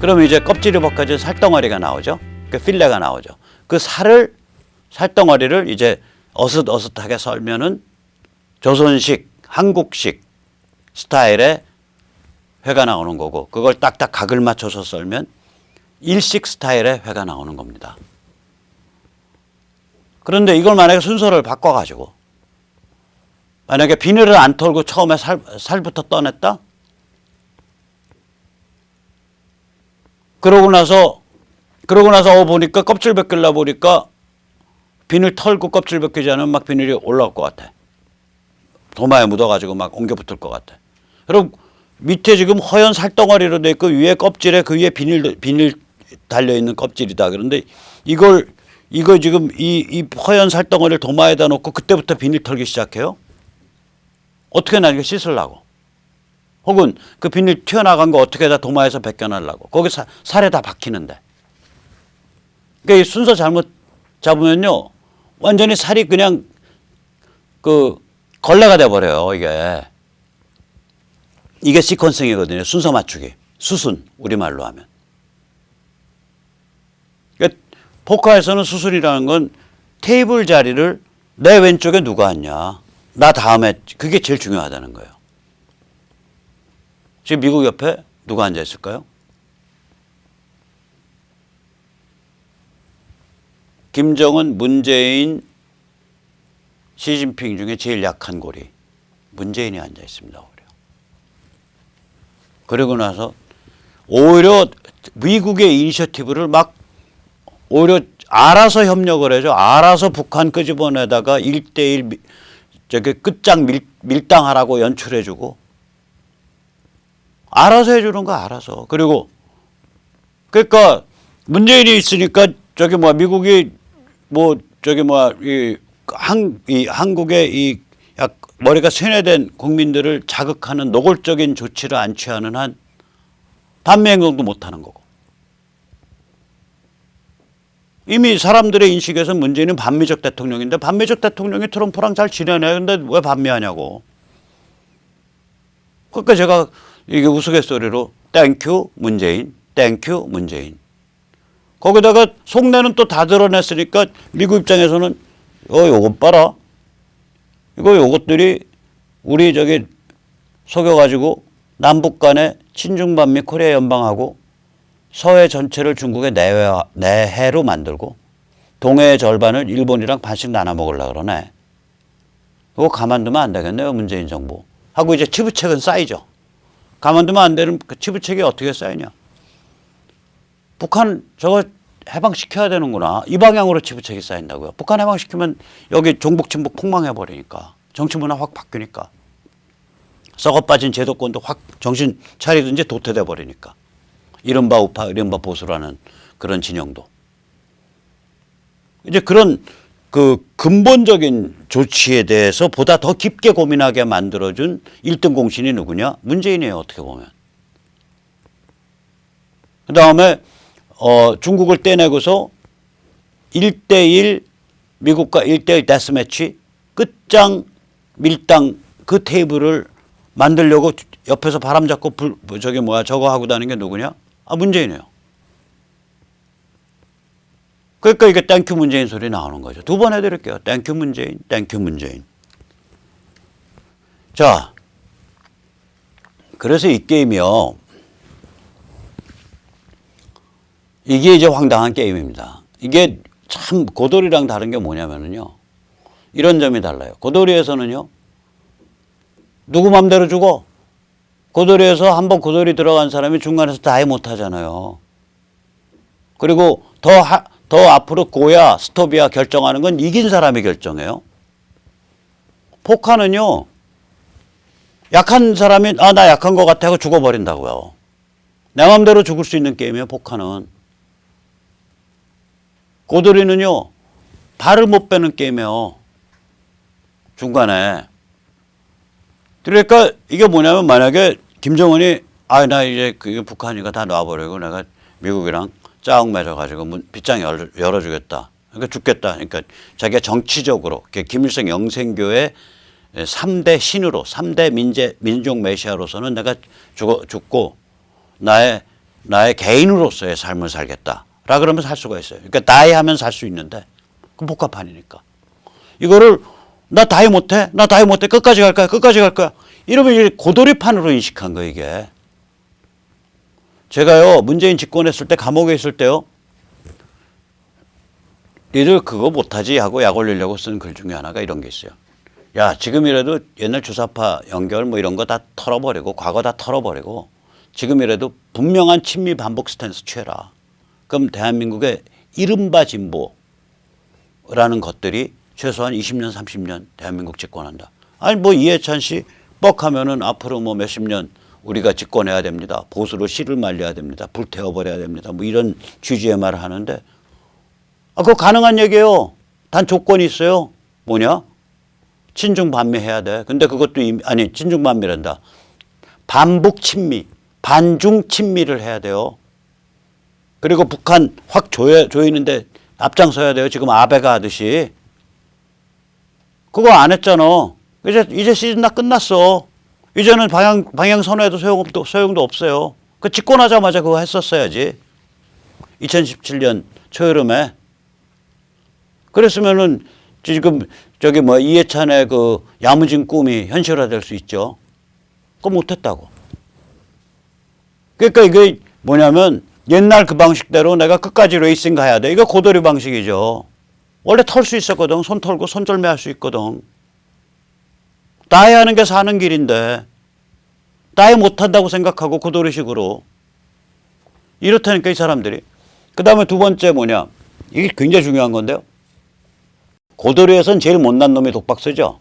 그러면 이제 껍질이 벗겨진 살덩어리가 나오죠. 그 필레가 나오죠. 그 살덩어리를 이제 어슷어슷하게 썰면은 조선식, 한국식 스타일의 회가 나오는 거고, 그걸 딱딱 각을 맞춰서 썰면 일식 스타일의 회가 나오는 겁니다. 그런데 이걸 만약에 순서를 바꿔가지고 만약에 비늘을 안 털고 처음에 살부터 떠냈다? 그러고 나서 보니까 껍질 벗길라 보니까 비늘 털고 껍질 벗기지 않으면 막 비늘이 올라올 것 같아. 도마에 묻어가지고 막 옮겨 붙을 것 같아. 그럼 밑에 지금 허연 살덩어리로 돼 있고 위에 껍질에 그 위에 비닐 달려있는 껍질이다. 그런데 이거 지금 이 허연 살덩어리를 도마에다 놓고 그때부터 비닐 털기 시작해요. 어떻게 나 이거 씻으려고. 혹은 그 비닐 튀어나간 거 어떻게 다 도마에서 벗겨내려고. 거기 살에 다 박히는데. 그러니까 이 순서 잘못 잡으면요. 완전히 살이 그냥 그 걸레가 돼버려요. 이게 시퀀싱이거든요. 순서 맞추기. 수순 우리말로 하면. 그러니까 포카에서는 수순이라는 건 테이블 자리를 내 왼쪽에 누가 앉냐. 나 다음에 그게 제일 중요하다는 거예요. 지금 미국 옆에 누가 앉아 있을까요? 김정은, 문재인, 시진핑 중에 제일 약한 고리 문재인이 앉아 있습니다. 오히려. 그러고 나서 오히려 미국의 이니셔티브를 막 오히려 알아서 협력을 해줘. 알아서 북한 끄집어내다가 1대1 저기 끝장 밀당하라고 연출해주고 알아서 해주는 거 알아서. 그리고 그러니까 문재인이 있으니까 저기 미국이 한국의 이 머리가 세뇌된 국민들을 자극하는 노골적인 조치를 안 취하는 한 반미 행동도 못 하는 거고. 이미 사람들의 인식에서 문재인은 반미적 대통령인데 반미적 대통령이 트럼프랑 잘 지내네. 근데 왜 반미하냐고. 그러니까 제가 이게 우스갯소리로 땡큐 문재인, 땡큐 문재인. 거기다가 속내는 또 다 드러냈으니까 미국 입장에서는 요것 봐라. 요것들이 우리 저기 속여가지고 남북 간의 친중반미 코리아 연방하고 서해 전체를 중국의 내해로 만들고 동해의 절반을 일본이랑 반씩 나눠 먹으려고 그러네. 이거 가만두면 안 되겠네요. 문재인 정부. 하고 이제 치부책은 쌓이죠. 가만두면 안 되는 그 치부책이 어떻게 쌓이냐. 북한 저거 해방시켜야 되는구나. 이 방향으로 치부책이 쌓인다고요. 북한 해방시키면 여기 종북 친북 폭망해버리니까. 정치문화 확 바뀌니까. 썩어 빠진 제도권도 확 정신 차리든지 도태돼 버리니까. 이른바 우파, 이른바 보수라는 그런 진영도. 이제 그런 그 근본적인 조치에 대해서 보다 더 깊게 고민하게 만들어준 1등 공신이 누구냐? 문재인이에요. 어떻게 보면. 그 다음에 중국을 떼내고서 1대1 미국과 1대1 데스매치 끝장 밀당 그 테이블을 만들려고 옆에서 바람 잡고 저거 하고 다니는 게 누구냐? 문재인이에요. 그러니까 이게 땡큐 문재인 소리 나오는 거죠. 두 번 해드릴게요. 땡큐 문재인, 땡큐 문재인. 자, 그래서 이 게임이요. 이게 이제 황당한 게임입니다. 이게 참 고돌이랑 다른 게 뭐냐면요. 이런 점이 달라요. 고돌이에서는요. 누구 맘대로 죽어. 고돌이에서 한번 고돌이 들어간 사람이 중간에서 다해 못하잖아요. 그리고 더 앞으로 고야 스톱이야 결정하는 건 이긴 사람이 결정해요. 포카는요. 약한 사람이 나 약한 것 같아 하고 죽어버린다고요. 내 맘대로 죽을 수 있는 게임이에요. 포카는. 고돌이는요. 발을 못 빼는 게임이에요. 중간에. 그러니까 이게 뭐냐면 만약에 김정은이 나 이제 북한이가 다 놔버리고 내가 미국이랑 짜옥 맺어가지고 빗장 열어주겠다. 그러니까 죽겠다. 그러니까 자기가 정치적으로 김일성 영생교의 3대 신으로 3대 민족 메시아로서는 내가 죽고 나의 나의 개인으로서의 삶을 살겠다. 라 그러면 살 수가 있어요. 그러니까 다이 하면 살 수 있는데 그 복합판이니까. 이거를 나 다이 못해? 나 다이 못해? 끝까지 갈 거야? 끝까지 갈 거야? 이러면 이제 고도리판으로 인식한 거예요, 이게. 제가요, 문재인 집권했을 때 감옥에 있을 때요, 니들 그거 못하지 하고 약 올리려고 쓴 글 중에 하나가 이런 게 있어요. 야, 지금이라도 옛날 주사파 연결 뭐 이런 거 다 털어버리고 과거 다 털어버리고 지금이라도 분명한 친미 반복 스탠스 취해라. 그럼 대한민국의 이른바 진보라는 것들이 최소한 20년, 30년 대한민국 집권한다. 아니 뭐 이해찬 씨 뻑하면은 앞으로 뭐 몇십 년 우리가 집권해야 됩니다. 보수로 씨를 말려야 됩니다. 불태워버려야 됩니다. 뭐 이런 취지의 말을 하는데 그거 가능한 얘기예요. 단 조건이 있어요. 뭐냐? 친중반미해야 돼. 근데 그것도 아니 친중반미란다. 반북 친미, 반중 친미를 해야 돼요. 그리고 북한 확 조이는데 앞장서야 돼요. 지금 아베가 하듯이. 그거 안 했잖아. 이제 시즌 다 끝났어. 이제는 방향 선회도 소용도 없어요. 그 집권하자마자 그거 했었어야지. 2017년 초여름에. 그랬으면은 지금 저기 뭐 이해찬의 그 야무진 꿈이 현실화될 수 있죠. 그거 못했다고. 그러니까 이게 뭐냐면 옛날 그 방식대로 내가 끝까지 레이싱 가야 돼. 이거 고도리 방식이죠. 원래 털 수 있었거든. 손 털고 손절매 할 수 있거든. 다이 하는 게 사는 길인데 다이 못한다고 생각하고 고도리식으로 이렇다니까 이 사람들이. 그 다음에 두 번째 뭐냐. 이게 굉장히 중요한 건데요. 고도리에선 제일 못난 놈이 독박 쓰죠.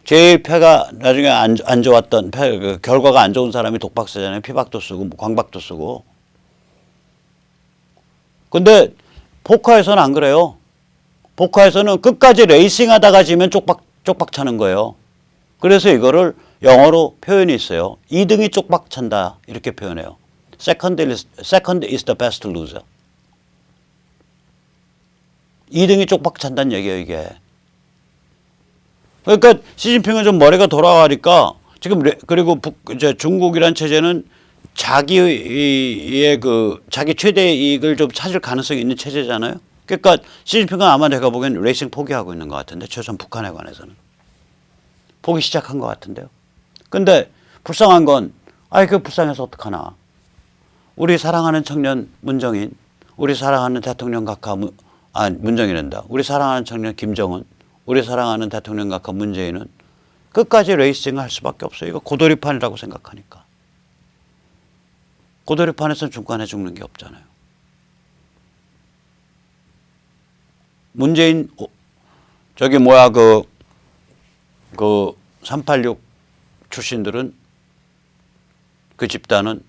제일 패가 나중에 안 좋았던 그 결과가 안 좋은 사람이 독박 쓰잖아요. 피박도 쓰고 광박도 쓰고. 근데 포커에서는 안 그래요. 포커에서는 끝까지 레이싱하다가 지면 쪽박 차는 거예요. 그래서 이거를 영어로 표현이 있어요. 2등이 쪽박 찬다 이렇게 표현해요. Second is the best loser. 2등이 쪽박 찬다는 얘기예요, 이게. 그러니까 시진핑은 좀 머리가 돌아가니까 지금 그리고 이제 중국이란 체제는 자기 최대 이익을 좀 찾을 가능성이 있는 체제잖아요. 그러니까 시진핑은 아마 내가 보기엔 레이싱 포기하고 있는 것 같은데 최소한 북한에 관해서는 포기 시작한 것 같은데요. 근데 불쌍한 건 그 불쌍해서 어떡하나. 우리 사랑하는 청년 문정인, 우리 사랑하는 대통령 각하 문정인한다. 우리 사랑하는 청년 김정은, 우리 사랑하는 대통령 각하 문재인은 끝까지 레이싱을 할 수밖에 없어요. 이거 고도리판이라고 생각하니까. 고도리판에서는 중간에 죽는 게 없잖아요. 문재인 저기 뭐야 그 386 출신들은 그 집단은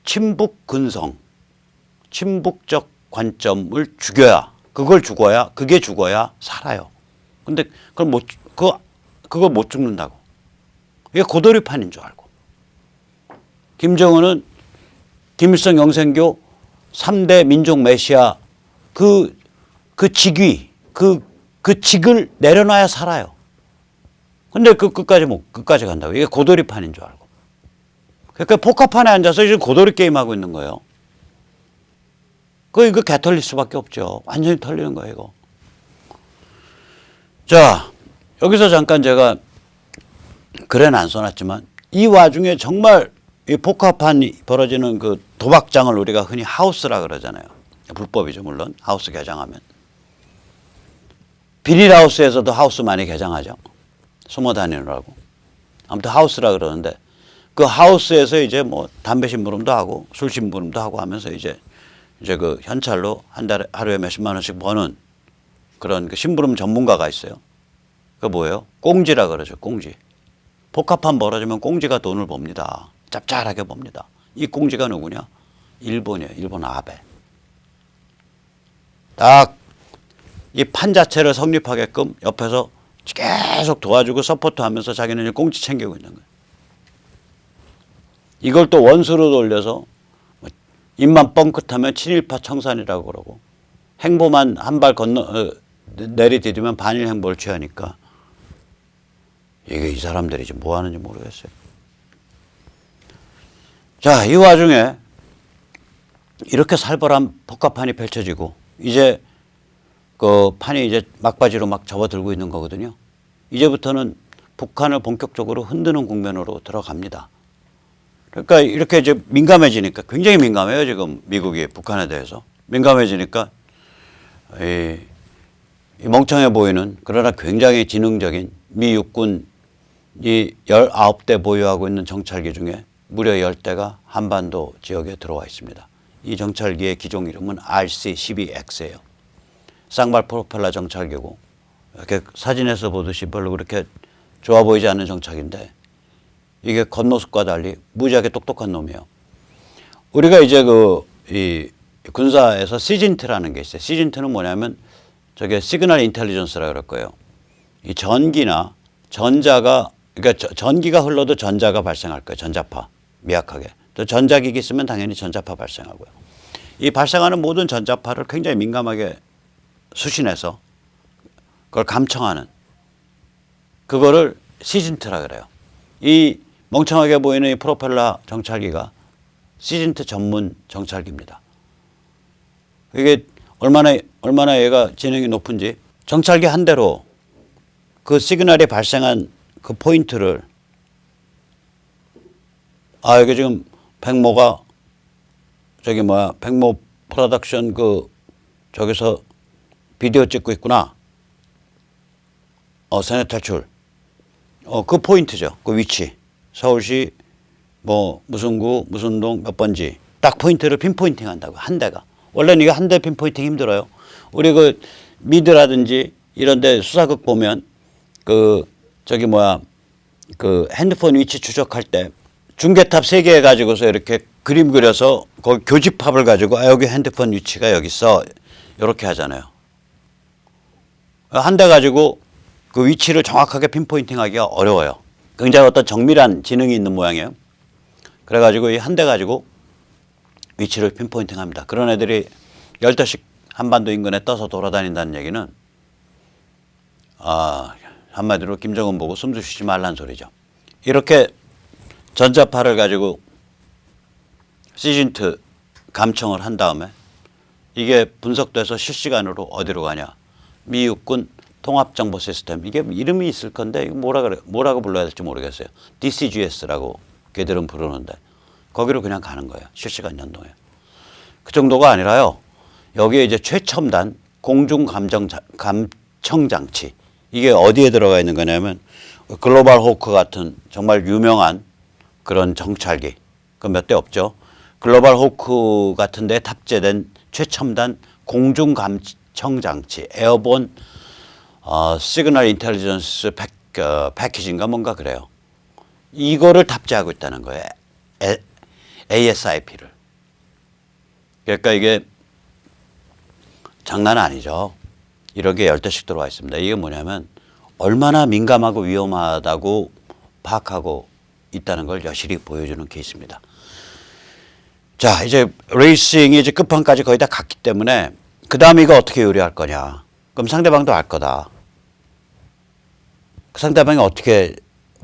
친북 근성, 친북적 관점을 그걸 죽어야 그게 죽어야 살아요. 근데 그걸 못 죽는다고. 이게 고도리판인 줄 알고. 김정은은 김일성 영생교 3대 민족 메시아 그 직위, 그 직을 내려놔야 살아요. 근데 끝까지 간다고. 이게 고도리판인 줄 알고. 그러니까 포카판에 앉아서 지금 고도리 게임하고 있는 거예요. 이거 개털릴 수밖에 없죠. 완전히 털리는 거예요, 이거. 자, 여기서 잠깐 제가 글에는 안 써놨지만 이 와중에 정말 이 포카판이 벌어지는 그 도박장을 우리가 흔히 하우스라 그러잖아요. 불법이죠, 물론. 하우스 개장하면. 비닐하우스에서도 하우스 많이 개장하죠. 숨어 다니느라고. 아무튼 하우스라 그러는데 그 하우스에서 이제 뭐 담배 심부름도 하고 술 심부름도 하고 하면서 이제 그 현찰로 하루에 몇십만 원씩 버는 그런 그 심부름 전문가가 있어요. 그 뭐예요? 꽁지라 그러죠, 꽁지. 복합판 벌어지면 꽁지가 돈을 봅니다. 짭짤하게 봅니다. 이 꽁지가 누구냐? 일본이에요. 일본 아베. 딱 이 판 자체를 성립하게끔 옆에서 계속 도와주고 서포트하면서 자기는 꽁지 챙기고 있는 거예요. 이걸 또 원수로 돌려서 입만 뻥끗하면 친일파 청산이라고 그러고 행보만 한 발 내리디디면 반일 행보를 취하니까 이게 이 사람들이 지금 뭐 하는지 모르겠어요. 자, 이 와중에 이렇게 살벌한 폭격판이 펼쳐지고 이제 그 판이 이제 막바지로 막 접어들고 있는 거거든요. 이제부터는 북한을 본격적으로 흔드는 국면으로 들어갑니다. 그러니까 이렇게 이제 민감해지니까 굉장히 민감해요. 지금 미국이 북한에 대해서 민감해지니까 이 멍청해 보이는 그러나 굉장히 지능적인 미 육군이 19대 보유하고 있는 정찰기 중에 무려 10대가 한반도 지역에 들어와 있습니다. 이 정찰기의 기종 이름은 RC-12X예요. 쌍발 프로펠러 정찰기고 이렇게 사진에서 보듯이 별로 그렇게 좋아 보이지 않는 정찰기인데 이게 겉모습과 달리 무지하게 똑똑한 놈이에요. 우리가 이제 이 군사에서 시진트라는 게 있어요. 시진트는 뭐냐면 저게 시그널 인텔리전스라 그럴 거예요. 이 전기나 전자가 그러니까 전기가 흘러도 전자가 발생할 거예요. 전자파 미약하게. 또 전자기기 쓰면 당연히 전자파 발생하고요. 이 발생하는 모든 전자파를 굉장히 민감하게 수신해서 그걸 감청하는 그거를 시진트라 그래요. 이 멍청하게 보이는 이 프로펠러 정찰기가 시진트 전문 정찰기입니다. 이게 얼마나 얘가 지능이 높은지 정찰기 한 대로 그 시그널이 발생한 그 포인트를 이게 지금 백모가 백모 프로덕션 저기서 비디오 찍고 있구나. 세뇌 탈출. 그 포인트죠. 그 위치. 서울시 무슨 구 무슨 동 몇 번지 딱 포인트를 핀포인팅 한다고 한 대가. 원래는 이거 한 대 핀포인팅 힘들어요. 우리 미드라든지 이런 데 수사극 보면 핸드폰 위치 추적할 때 중계탑 3개 해가지고서 이렇게 그림 그려서 거기 교집합을 가지고 여기 핸드폰 위치가 여기 있어. 이렇게 하잖아요. 한 대 가지고 그 위치를 정확하게 핀포인팅 하기가 어려워요. 굉장히 어떤 정밀한 지능이 있는 모양이에요. 그래가지고 이 한 대 가지고 위치를 핀포인팅 합니다. 그런 애들이 10대씩 한반도 인근에 떠서 돌아다닌다는 얘기는 한마디로 김정은 보고 숨도 쉬지 말란 소리죠. 이렇게 전자파를 가지고 시진트 감청을 한 다음에 이게 분석돼서 실시간으로 어디로 가냐. 미 육군 통합정보 시스템. 이게 이름이 있을 건데 뭐라고 불러야 될지 모르겠어요. DCGS라고 걔들은 부르는데 거기로 그냥 가는 거예요. 실시간 연동에. 그 정도가 아니라요. 여기에 이제 최첨단 공중 감청 장치. 이게 어디에 들어가 있는 거냐면 글로벌 호크 같은 정말 유명한 그런 정찰기. 그 몇 대 없죠. 글로벌 호크 같은 데 탑재된 최첨단 공중 감청 장치. 에어본 시그널 인텔리전스 패키지인가 뭔가 그래요. 이거를 탑재하고 있다는 거예요. ASIP를. 그러니까 이게 장난 아니죠. 이런 게 10대씩 들어와 있습니다. 이게 뭐냐면 얼마나 민감하고 위험하다고 파악하고 있다는 걸 여실히 보여주는 케이스입니다. 자, 이제 레이싱이 이제 끝판까지 거의 다 갔기 때문에 그 다음에 이거 어떻게 요리할 거냐. 그럼 상대방도 알 거다. 그 상대방이 어떻게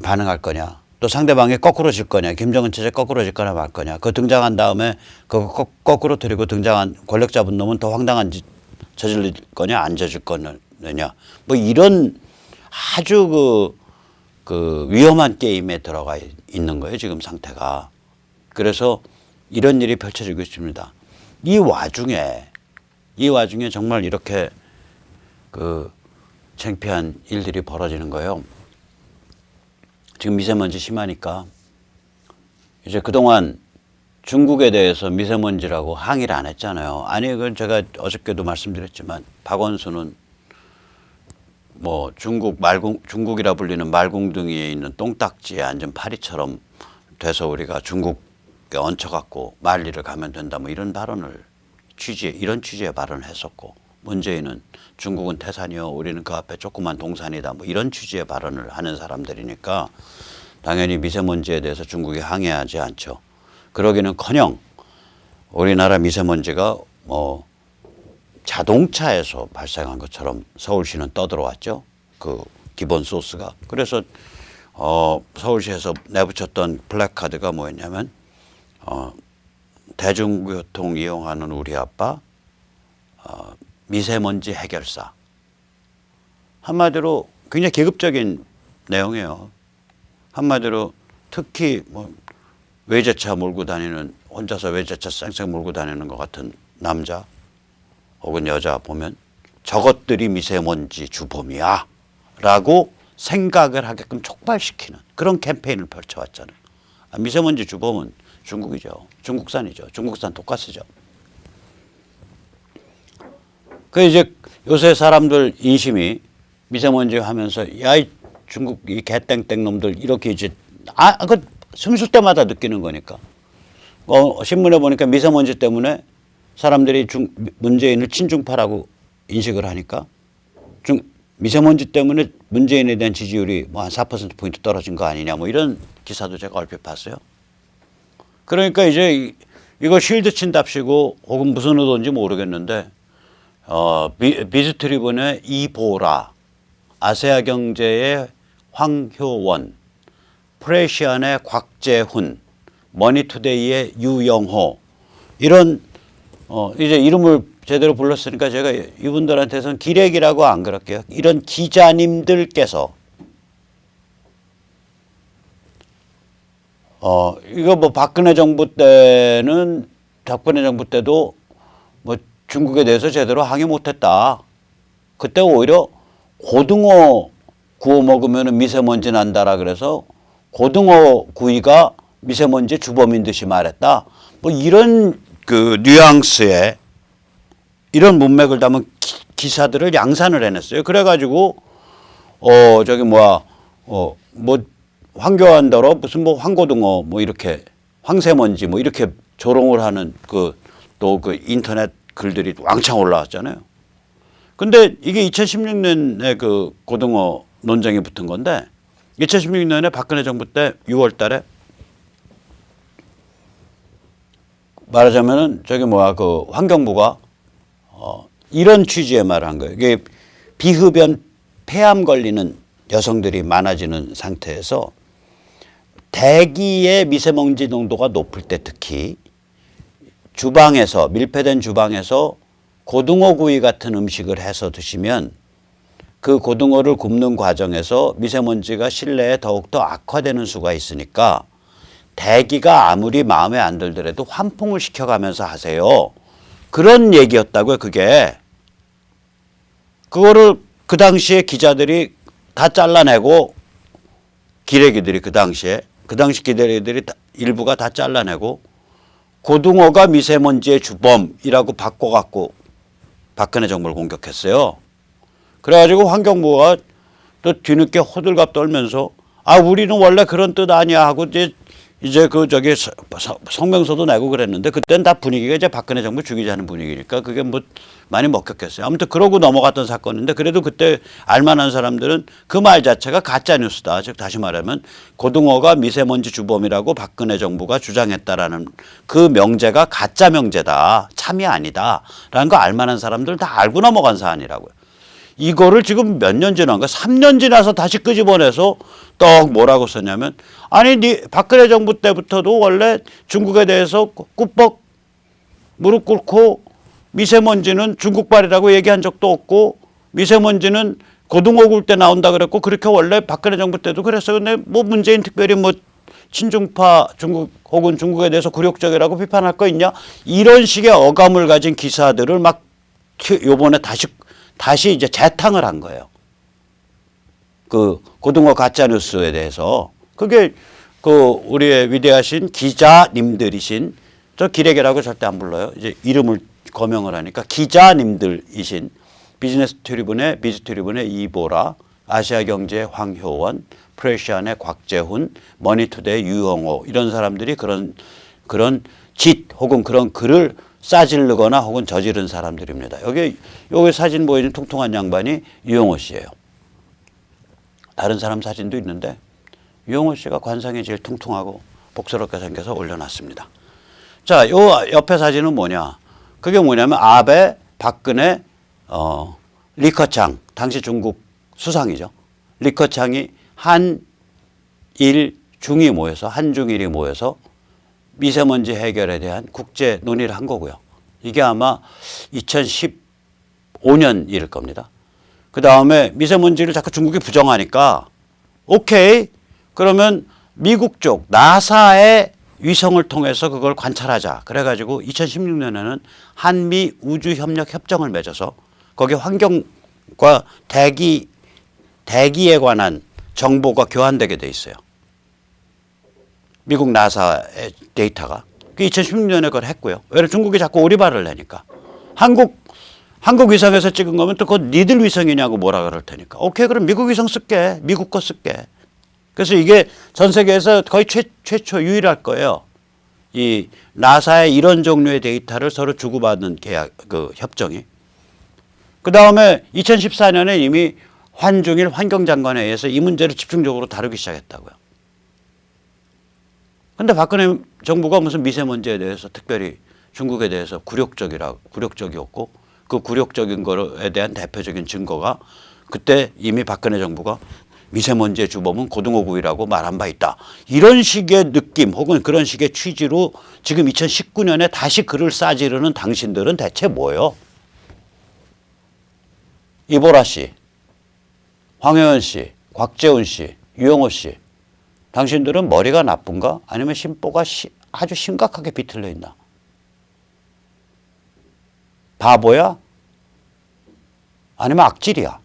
반응할 거냐. 또 상대방이 거꾸로 질 거냐. 김정은 체제 거꾸로 질 거냐 말 거냐. 그 등장한 다음에 그거 거꾸로 들이고 등장한 권력 잡은 놈은 더 황당한 짓 저질릴 거냐 안 저질 거냐. 뭐 이런 아주 그 위험한 게임에 들어가 있는 거예요. 지금 상태가. 그래서 이런 일이 펼쳐지고 있습니다. 이 와중에 정말 이렇게 창피한 일들이 벌어지는 거예요. 지금 미세먼지 심하니까 이제 그동안 중국에 대해서 미세먼지라고 항의를 안 했잖아요. 아니, 그건 제가 어저께도 말씀드렸지만 박원순은 중국이라 불리는 말궁둥이에 있는 똥딱지에 앉은 파리처럼 돼서 우리가 중국에 얹혀갖고 만리를 가면 된다 뭐 이런 취지의 발언을 했었고, 문재인은 중국은 태산이요 우리는 그 앞에 조그만 동산이다 뭐 이런 취지의 발언을 하는 사람들이니까 당연히 미세먼지에 대해서 중국이 항의하지 않죠. 그러기는커녕 우리나라 미세먼지가 자동차에서 발생한 것처럼 서울시는 떠들어왔죠. 그 기본 소스가. 그래서 서울시에서 내붙였던 플래카드가 뭐였냐면 대중교통 이용하는 우리 아빠, 미세먼지 해결사. 한마디로 굉장히 계급적인 내용이에요. 한마디로 특히 뭐 외제차 몰고 다니는, 혼자서 외제차 쌩쌩 몰고 다니는 것 같은 남자 혹은 여자 보면 저것들이 미세먼지 주범이야 라고 생각을 하게끔 촉발시키는 그런 캠페인을 펼쳐왔잖아요. 미세먼지 주범은 중국이죠. 중국산이죠. 중국산 독가스죠. 그 이제 요새 사람들 인심이 미세먼지 하면서 야, 이 중국 이 개땡땡 놈들 이렇게 이제 그 숨쉴 때마다 느끼는 거니까. 신문에 보니까 미세먼지 때문에 사람들이 문재인을 친중파라고 인식을 하니까 미세먼지 때문에 문재인에 대한 지지율이 뭐 한 4%포인트 떨어진 거 아니냐 뭐 이런 기사도 제가 얼핏 봤어요. 그러니까 이제 이거 쉴드 친답시고 혹은 무슨 의도인지 모르겠는데 비즈트리븐의 이보라, 아세아경제의 황효원, 프레시안의 곽재훈, 머니투데이의 유영호 이런 이제 이름을 제대로 불렀으니까 제가 이분들한테서는 기레기라고 안 그럴게요. 이런 기자님들께서 이거 뭐 박근혜 정부 때도 뭐 중국에 대해서 제대로 항의 못했다. 그때 오히려 고등어 구워 먹으면 미세먼지 난다라 그래서 고등어 구이가 미세먼지 주범인 듯이 말했다. 뭐 이런 그 뉘앙스의 이런 문맥을 담은 기사들을 양산을 해냈어요. 그래가지고 뭐 황교안더러 무슨 뭐 황고등어 뭐 이렇게 황새먼지 뭐 이렇게 조롱을 하는 또 그 인터넷 글들이 왕창 올라왔잖아요. 근데 이게 2016년에 그 고등어 논쟁이 붙은 건데 2016년에 박근혜 정부 때 6월 달에 말하자면은 그 환경부가 이런 취지의 말을 한 거예요. 이게 비흡연 폐암 걸리는 여성들이 많아지는 상태에서 대기의 미세먼지 농도가 높을 때 특히 주방에서 밀폐된 주방에서 고등어 구이 같은 음식을 해서 드시면 그 고등어를 굽는 과정에서 미세먼지가 실내에 더욱더 악화되는 수가 있으니까 대기가 아무리 마음에 안 들더라도 환풍을 시켜가면서 하세요. 그런 얘기였다고요. 그거를 그 당시에 기자들이 다 잘라내고 기레기들이 그 당시 기레기들이 일부가 다 잘라내고 고등어가 미세먼지의 주범이라고 바꿔갖고 박근혜 정부를 공격했어요. 그래가지고 환경부가 또 뒤늦게 호들갑 떨면서 우리는 원래 그런 뜻 아니야 하고 이제 성명서도 내고 그랬는데 그때는 다 분위기가 이제 박근혜 정부 죽이자는 분위기니까 그게 뭐 많이 먹혔겠어요. 아무튼 그러고 넘어갔던 사건인데 그래도 그때 알만한 사람들은 그 말 자체가 가짜 뉴스다. 즉 다시 말하면 고등어가 미세먼지 주범이라고 박근혜 정부가 주장했다라는 그 명제가 가짜 명제다. 참이 아니다라는 거 알만한 사람들 다 알고 넘어간 사안이라고요. 이거를 지금 몇 년 지난 거야? 3년 지나서 다시 끄집어내서 떡 뭐라고 썼냐면 박근혜 정부 때부터도 원래 중국에 대해서 꾸벅 무릎 꿇고 미세먼지는 중국발이라고 얘기한 적도 없고 미세먼지는 고등어 굴 때 나온다 그랬고 그렇게 원래 박근혜 정부 때도 그랬어요. 근데 뭐 문재인 특별히 뭐 친중파 중국 혹은 중국에 대해서 굴욕적이라고 비판할 거 있냐? 이런 식의 어감을 가진 기사들을 막 요번에 다시 이제 재탕을 한 거예요. 그 고등어 가짜 뉴스에 대해서 그게 우리의 위대하신 기자님들이신 저 기레기라고 절대 안 불러요. 이제 이름을 거명을 하니까 기자님들이신 비즈트리븐의 이보라, 아시아경제의 황효원, 프레시안의 곽재훈, 머니투데이의 유영호 이런 사람들이 그런 짓 혹은 그런 글을 싸질르거나 혹은 저지른 사람들입니다. 여기 사진 보이는 통통한 양반이 유영호 씨예요. 다른 사람 사진도 있는데 유영호 씨가 관상이 제일 통통하고 복스럽게 생겨서 올려놨습니다. 자, 요 옆에 사진은 뭐냐? 그게 뭐냐면 아베, 박근혜, 리커창, 당시 중국 수상이죠. 리커창이 한중일이 모여서 미세먼지 해결에 대한 국제 논의를 한 거고요. 이게 아마 2015년 일일 겁니다. 그 다음에 미세먼지를 자꾸 중국이 부정하니까 오케이, 그러면 미국 쪽 나사의 위성을 통해서 그걸 관찰하자. 그래가지고 2016년에는 한미 우주협력 협정을 맺어서 거기에 환경과 대기에 관한 정보가 교환되게 돼 있어요. 미국 나사의 데이터가. 그 2016년에 그걸 했고요. 왜냐면 중국이 자꾸 오리발을 내니까. 한국 위성에서 찍은 거면 또 그건 니들 위성이냐고 뭐라 그럴 테니까. 오케이, 그럼 미국 위성 쓸게. 미국 거 쓸게. 그래서 이게 전 세계에서 거의 최초 유일할 거예요. 이 나사의 이런 종류의 데이터를 서로 주고받는 계약, 그 협정이. 그 다음에 2014년에 이미 환중일 환경장관에 의해서 이 문제를 집중적으로 다루기 시작했다고요. 근데 박근혜 정부가 무슨 미세먼지에 대해서 특별히 중국에 대해서 굴욕적이었고 그 굴욕적인 거에 대한 대표적인 증거가 그때 이미 박근혜 정부가 미세먼지의 주범은 고등어구이라고 말한 바 있다. 이런 식의 느낌 혹은 그런 식의 취지로 지금 2019년에 다시 글을 싸지르는 당신들은 대체 뭐예요? 이보라 씨, 황효연 씨, 곽재훈 씨, 유영호 씨. 당신들은 머리가 나쁜가? 아니면 심보가 아주 심각하게 비틀려 있나? 바보야? 아니면 악질이야?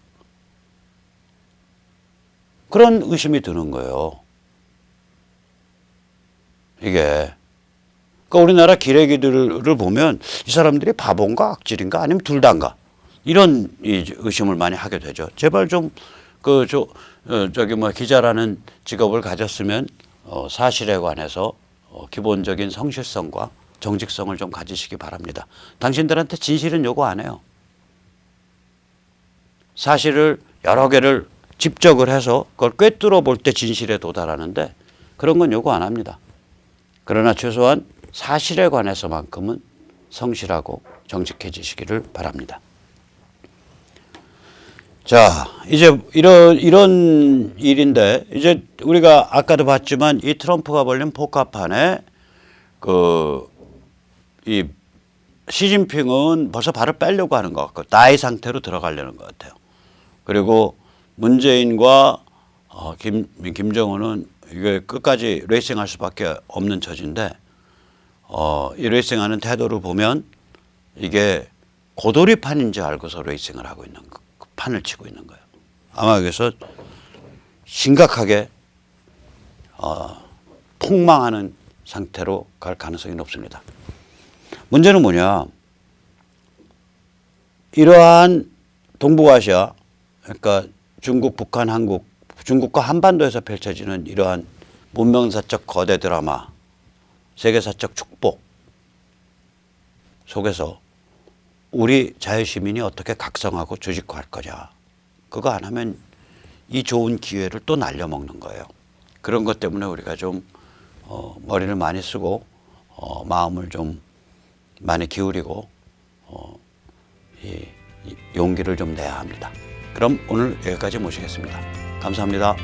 그런 의심이 드는 거예요. 이게. 그러니까 우리나라 기레기들을 보면 이 사람들이 바본가 악질인가 아니면 둘 다인가 이런 의심을 많이 하게 되죠. 제발 좀 기자라는 직업을 가졌으면 사실에 관해서 기본적인 성실성과 정직성을 좀 가지시기 바랍니다. 당신들한테 진실은 요구 안 해요. 사실을 여러 개를 집적을 해서 그걸 꿰뚫어 볼 때 진실에 도달하는데 그런 건 요구 안 합니다. 그러나 최소한 사실에 관해서만큼은 성실하고 정직해지시기를 바랍니다. 자, 이제 이런 일인데 이제 우리가 아까도 봤지만 이 트럼프가 벌린 포카판에 이 시진핑은 벌써 발을 빼려고 하는 것 같고 나이 상태로 들어가려는 것 같아요. 그리고 문재인과 김정은은 이게 끝까지 레이싱할 수밖에 없는 처지인데 이 레이싱하는 태도를 보면 이게 고도리판인지 알고서 레이싱을 하고 있는 그 판을 치고 있는 거예요. 아마 여기서 심각하게 폭망하는 상태로 갈 가능성이 높습니다. 문제는 뭐냐? 이러한 동북아시아, 그러니까 중국, 북한, 한국, 중국과 한반도에서 펼쳐지는 이러한 문명사적 거대 드라마, 세계사적 축복 속에서 우리 자유시민이 어떻게 각성하고 조직화할 거냐. 그거 안 하면 이 좋은 기회를 또 날려먹는 거예요. 그런 것 때문에 우리가 좀 머리를 많이 쓰고 마음을 좀 많이 기울이고 이 용기를 좀 내야 합니다. 그럼 오늘 여기까지 모시겠습니다. 감사합니다.